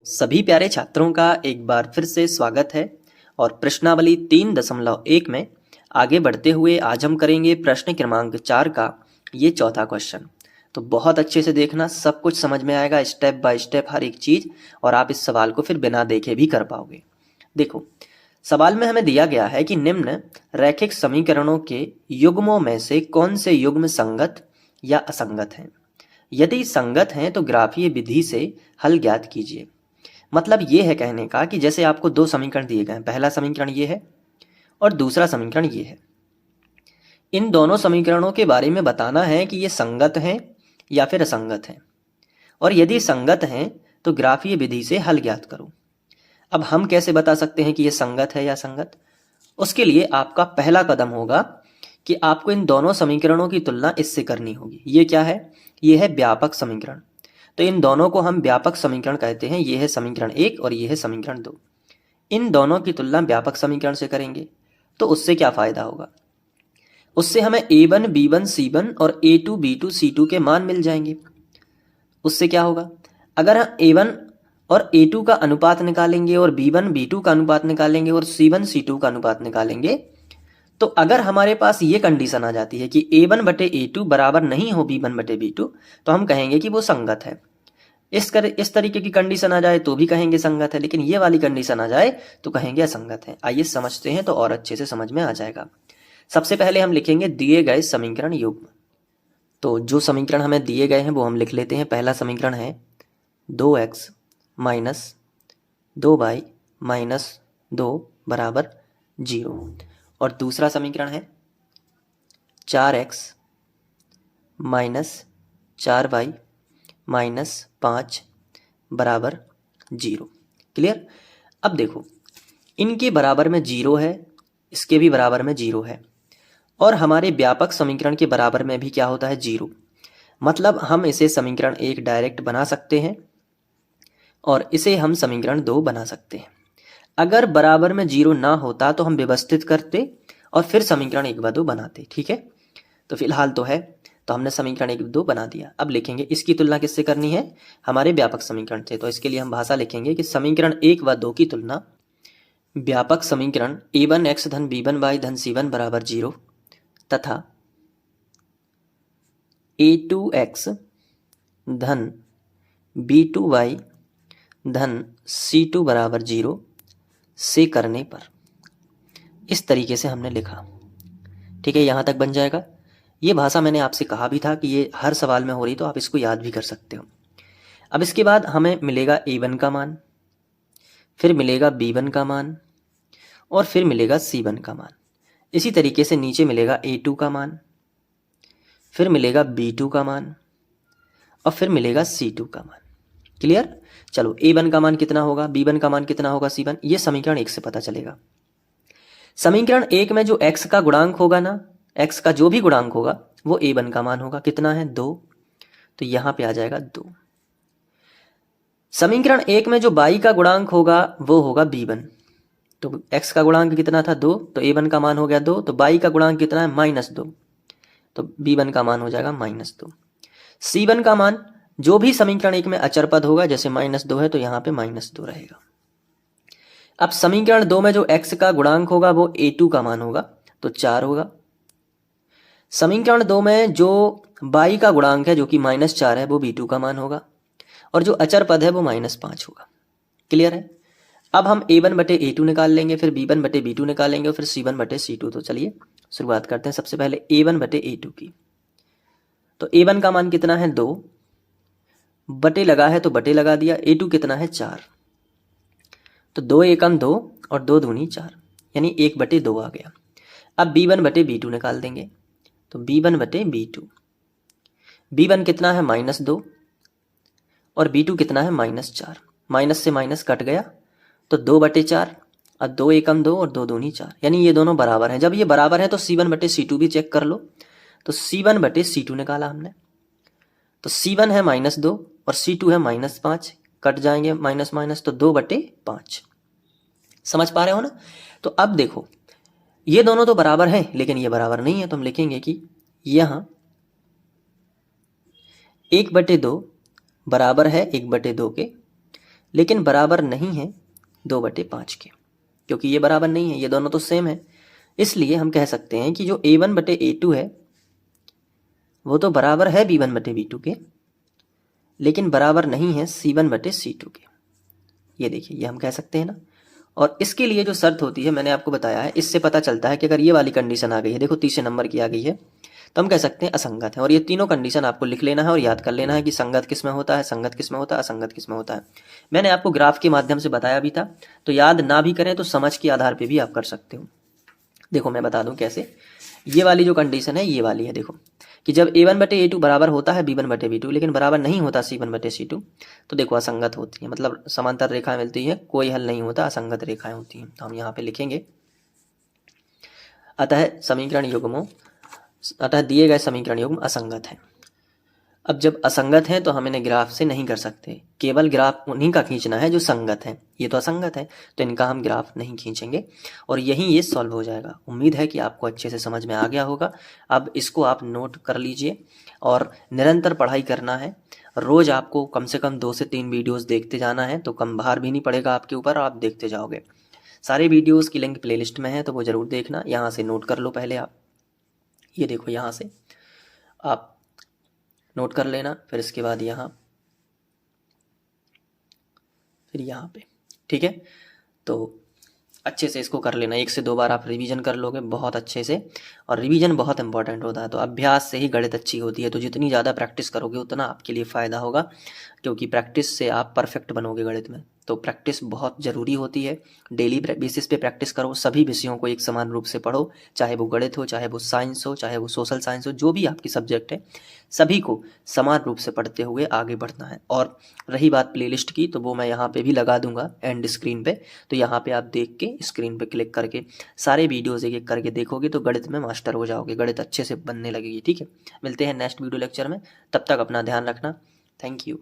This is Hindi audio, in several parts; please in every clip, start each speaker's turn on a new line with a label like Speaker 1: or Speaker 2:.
Speaker 1: सभी प्यारे छात्रों का एक बार फिर से स्वागत है और प्रश्नावली 3.1 में आगे बढ़ते हुए आज हम करेंगे प्रश्न क्रमांक 4 का ये चौथा क्वेश्चन। तो बहुत अच्छे से देखना, सब कुछ समझ में आएगा स्टेप बाय स्टेप हर एक चीज, और आप इस सवाल को फिर बिना देखे भी कर पाओगे। देखो, सवाल में हमें दिया गया है कि निम्न रैखिक समीकरणों के युग्मों में से कौन से युग्म संगत या असंगत हैं। यदि संगत हैं तो ग्राफीय विधि से हल ज्ञात कीजिए। मतलब ये है कहने का कि जैसे आपको दो समीकरण दिए गए हैं, पहला समीकरण ये है और दूसरा समीकरण ये है। इन दोनों समीकरणों के बारे में बताना है कि ये संगत हैं या फिर असंगत हैं, और यदि संगत हैं तो ग्राफीय विधि से हल ज्ञात करो। अब हम कैसे बता सकते हैं कि ये संगत है या असंगत? उसके लिए आपका पहला कदम होगा कि आपको इन दोनों समीकरणों की तुलना इससे करनी होगी। ये क्या है? ये है व्यापक समीकरण। तो इन दोनों को हम व्यापक समीकरण कहते हैं। ये है समीकरण 1 और ये है समीकरण 2। इन दोनों की तुलना व्यापक समीकरण से करेंगे तो उससे क्या फायदा होगा? उससे हमें a1 b1 c1 और a2 b2 c2 के मान मिल जाएंगे। उससे क्या होगा? अगर हम a1 और a2 का अनुपात निकालेंगे और b1 b2 का अनुपात निकालेंगे और c1 c2 का अनुपात निकालेंगे, तो अगर हमारे पास ये कंडीशन आ जाती है कि a1 बटे a2 बराबर नहीं हो b1 बटे b2, तो हम कहेंगे कि वो संगत है। इस तरीके की कंडीशन आ जाए तो भी कहेंगे संगत है, लेकिन ये वाली कंडीशन आ जाए तो कहेंगे असंगत है। आइए समझते हैं तो और अच्छे से समझ में आ जाएगा। सबसे पहले हम लिखेंगे दिए गए समीकरण युग्म। तो जो समीकरण हमें दिए गए हैं वो हम लिख लेते हैं। पहला समीकरण है 2x माइनस 2y माइनस 2 बराबर 0, और दूसरा समीकरण है 4x माइनस 4y माइनस 5 बराबर 0। क्लियर? अब देखो, इनके बराबर में 0 है, इसके भी बराबर में 0 है, और हमारे व्यापक समीकरण के बराबर में भी क्या होता है? 0। मतलब हम इसे समीकरण 1 डायरेक्ट बना सकते हैं और इसे हम समीकरण 2 बना सकते हैं। अगर बराबर में 0 ना होता तो हम व्यवस्थित करते और फिर समीकरण 1 व 2 बनाते। ठीक है, तो फिलहाल तो है, तो हमने समीकरण 1 2 बना दिया। अब लिखेंगे इसकी तुलना किससे करनी है? हमारे व्यापक समीकरण से। तो इसके लिए हम भाषा लिखेंगे कि समीकरण 1 व 2 की तुलना व्यापक समीकरण a1 x धन b1 y धन c1 बराबर 0 तथा a2 x धन b2 y धन c2 बराबर 0 से करने पर, इस तरीके से हमने लिखा। ठीक है, यहाँ तक बन जाएगा। ये भाषा मैंने आपसे कहा भी था कि ये हर सवाल में हो रही, तो आप इसको याद भी कर सकते हो। अब इसके बाद हमें मिलेगा a1 का मान, फिर मिलेगा b1 का मान, और फिर मिलेगा c1 का मान। इसी तरीके से नीचे मिलेगा a2 का मान, फिर मिलेगा b2 का मान, और फिर मिलेगा c2 का मान। क्लियर? चलो, a1 का मान कितना होगा, b1 का मान कितना होगा, c1, ये समीकरण 1 से पता चलेगा। समीकरण 1 में जो x का गुणांक होगा ना, x का जो भी गुणांक होगा वो a1 का मान होगा। कितना है? 2, तो यहां पे आ जाएगा 2। समीकरण 1 में जो y का गुणांक होगा वो होगा b1। तो x का गुणांक कितना था? 2, तो a1 का मान हो गया 2, तो y का गुणांक कितना है? -2, तो b1 का मान हो जाएगा -2। c1 का मान, जो भी समीकरण 1 में अचर पद होगा, जैसे -2 है तो यहाँ पे -2 रहेगा। अब समीकरण 2 में जो x का गुणांक होगा वो a2 का मान होगा, तो 4 होगा। समीकरण 2 में जो y का गुणांक है जो कि -4 है, वो b2 का मान होगा, और जो अचर पद है वो -5 होगा। क्लियर है? अब हम a1 बटे a2 निकाल लेंगे, फिर b1 बटे b2 निकालेंगे, और फिर c1 बटे c2। तो चलिए शुरुआत करते हैं सबसे पहले a1 बटे a2 की। तो a1 का मान कितना है? 2, बटे लगा है तो बटे लगा दिया। a2 कितना है? 4, तो 2 एकम 2 और 2 दूनी 4, यानी 1 बटे 2 आ गया। अब b1 बटे b2 निकाल देंगे, तो b1 बटे b2। b1 कितना है? -2, और b2 कितना है? -4। माइनस से माइनस कट गया, तो 2 बटे 4, और 2 एकम 2 और 2 दूनी 4, यानी ये दोनों बराबर हैं। जब ये बराबर है तो c1 बटे c2 भी चेक कर लो। तो c1 बटे c2 निकाला हमने, तो c1 है -2 और c2 है -5, कट जाएंगे माइनस माइनस, तो 2 बटे 5। समझ पा रहे हो ना? तो अब देखो, ये दोनों तो बराबर हैं, लेकिन ये बराबर नहीं है, तो हम लिखेंगे कि यहां 1 बटे 2 बराबर है 1 बटे 2 के, लेकिन बराबर नहीं है 2/5 के, क्योंकि ये बराबर नहीं है, ये दोनों तो सेम है। इसलिए हम कह सकते हैं कि जो A1/A2 है वो तो बराबर है B1/B2 के, लेकिन बराबर नहीं है C1/C2 के। ये देखिए, ये हम कह सकते हैं ना। और इसके लिए जो शर्त होती है मैंने आपको बताया है, इससे पता चलता है कि अगर ये वाली कंडीशन आ गई है, देखो तीसरे नंबर की आ गई है, तो हम कह सकते हैं असंगत है। और ये तीनों कंडीशन आपको लिख लेना है और याद कर लेना है कि संगत किस में होता है, संगत किस में होता है, असंगत किस में होता है। मैंने आपको ग्राफ के माध्यम से बताया भी था, तो याद ना भी करें तो समझ के आधार पर भी आप कर सकते हो। देखो मैं बता दूं कैसे। ये वाली जो कंडीशन है ये वाली है, देखो कि जब A1/A2 बराबर होता है B1/B2 लेकिन बराबर नहीं होता C1/C2, तो देखो असंगत होती है, मतलब समांतर रेखाएं मिलती है, कोई हल नहीं होता, असंगत रेखाएं होती हैं। तो हम यहाँ पे लिखेंगे अतः दिए गए समीकरण युग्म असंगत है। अब जब असंगत है तो हम इन्हें ग्राफ से नहीं कर सकते, केवल ग्राफ उन्हीं का खींचना है जो संगत है। ये तो असंगत है तो इनका हम ग्राफ नहीं खींचेंगे और यहीं ये सॉल्व हो जाएगा। उम्मीद है कि आपको अच्छे से समझ में आ गया होगा। अब इसको आप नोट कर लीजिए और निरंतर पढ़ाई करना है। रोज़ आपको कम से कम 2 से 3 वीडियोज़ देखते जाना है, तो कम भार भी नहीं पड़ेगा आपके ऊपर, आप देखते जाओगे। सारे वीडियोज़ की लिंक प्लेलिस्ट में है, तो वो ज़रूर देखना। यहाँ से नोट कर लो पहले आप, ये देखो यहाँ से आप नोट कर लेना, फिर इसके बाद यहाँ, फिर यहाँ पे, ठीक है। तो अच्छे से इसको कर लेना, 1 से 2 बार आप रिवीजन कर लोगे बहुत अच्छे से। और रिवीजन बहुत इंपॉर्टेंट होता है, तो अभ्यास से ही गणित अच्छी होती है। तो जितनी ज़्यादा प्रैक्टिस करोगे उतना आपके लिए फ़ायदा होगा, क्योंकि प्रैक्टिस से आप परफेक्ट बनोगे गणित में। तो प्रैक्टिस बहुत ज़रूरी होती है, डेली बेसिस पे प्रैक्टिस करो। सभी विषयों को एक समान रूप से पढ़ो, चाहे वो गणित हो, चाहे वो साइंस हो, चाहे वो सोशल साइंस हो, जो भी आपकी सब्जेक्ट है, सभी को समान रूप से पढ़ते हुए आगे बढ़ना है। और रही बात प्लेलिस्ट की, तो वो मैं यहाँ पे भी लगा दूंगा एंड स्क्रीन पे, तो यहाँ पे आप देख के स्क्रीन पे क्लिक करके सारे वीडियोज़ एक एक करके देखोगे तो गणित में मास्टर हो जाओगे, गणित अच्छे से बनने लगेगी। ठीक है, मिलते हैं नेक्स्ट वीडियो लेक्चर में, तब तक अपना ध्यान रखना। Thank you.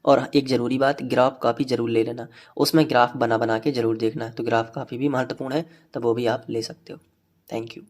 Speaker 1: और एक ज़रूरी बात, ग्राफ कॉपी ज़रूर ले लेना, उसमें ग्राफ बना बना के ज़रूर देखना है। तो ग्राफ कॉपी भी महत्वपूर्ण है, तो वो भी आप ले सकते हो। Thank you.